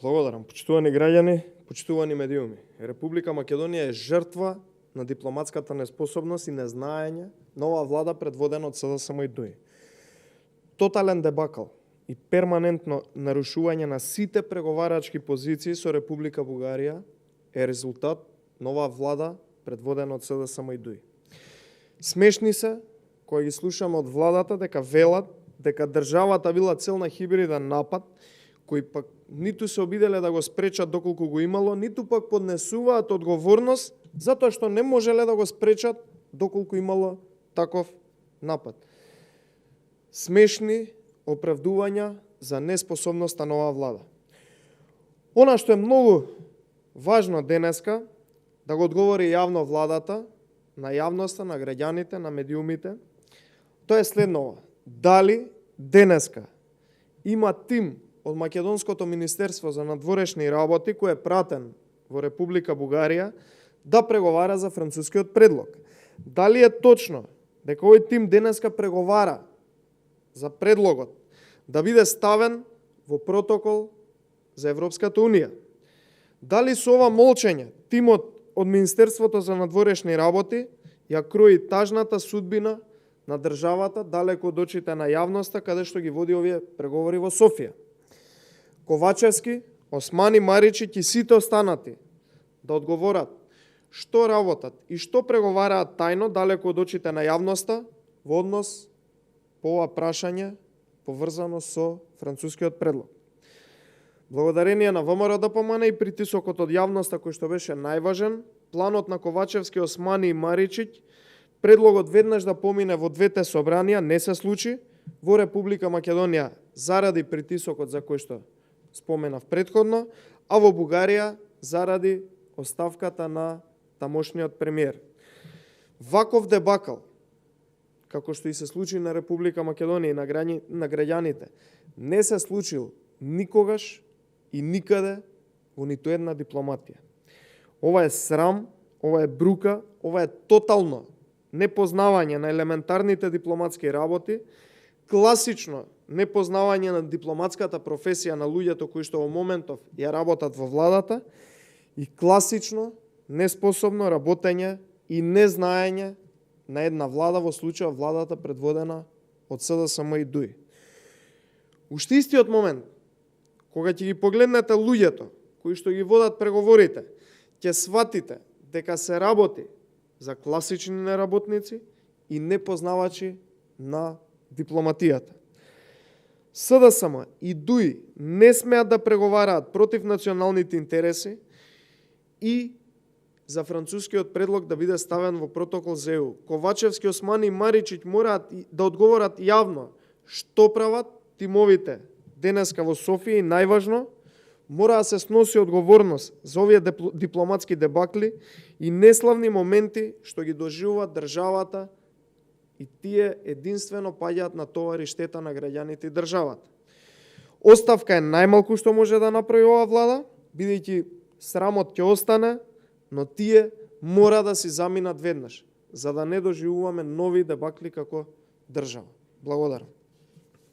Благодарам. Почитувани граѓани, почитувани медиуми. Република Македонија е жртва на дипломатската неспособност и незнаење на оваа влада предводена од СДСМ и ДУИ. Тотален дебакал и перманентно нарушување на сите преговарачки позиции со Република Бугарија е резултат на оваа влада предводена од СДСМ и ДУИ. Смешни се кои ги слушаме од владата дека велат дека државата била цел на хибриден напад, кои пак ниту се обиделе да го спречат доколку го имало, ниту пак поднесуваат одговорност затоа што не можеле да го спречат доколку имало таков напад. Смешни оправдувања за неспособноста на оваа влада. Она што е многу важно денеска, да го одговори јавно владата, на јавноста, на граѓаните, на медиумите, тоа е следново. Дали денеска има тим од Македонското Министерство за надворешни работи, кој е пратен во Република Бугарија, да преговара за францускиот предлог. Дали е точно дека овој тим денеска преговара за предлогот да биде ставен во протокол за Европската Унија? Дали со ова молчење тимот од Министерството за надворешни работи ја крои тажната судбина на државата далеко од очите на јавноста, каде што ги води овие преговори во Софија? Ковачевски, Османи, Маричиќ и сите останати да одговорат што работат и што преговараат тајно далеко од очите на јавноста во однос по ова прашање поврзано со францускиот предлог. Благодарение на ВМРО ДПМН и притисокот од јавноста кој што беше најважен, планот на Ковачевски, Османи и Маричиќ, предлогот веднаш да помине во двете собранија не се случи. Во Република Македонија заради притисокот за кој што споменав предходно, а во Бугарија заради оставката на тамошниот премиер. Ваков дебакал, како што и се случи на Република Македонија и на граѓаните, не се случил никогаш и никаде во ниту една дипломатија. Ова е срам, ова е брука, ова е тотално непознавање на елементарните дипломатски работи, класично непознавање на дипломатската професија на луѓето кои што во моментов ја работат во владата и класично неспособно работење и незнаење на една влада, во случај владата предводена од СДСМ и ДУИ. Уште истиот момент, кога ќе ги погледнете луѓето кои што ги водат преговорите, ќе сватите дека се работи за класични неработници и непознавачи на дипломатијата. СДСМ и ДУИ не смеат да преговараат против националните интереси и за францускиот предлог да биде ставен во протокол за ЕУ. Ковачевски, Османи и Маричиќ мораат да одговорат јавно што прават тимовите денеска во Софија и најважно, мора да се сноси одговорност за овие дипломатски дебакли и неславни моменти што ги доживуваат државата и тие единствено паѓаат на товар и штета на граѓаните и државата. Оставка е најмалку што може да направи оваа влада, бидејќи срамот ќе остане, но тие мора да си заминат веднаш, за да не доживуваме нови дебакли како држава. Благодарам.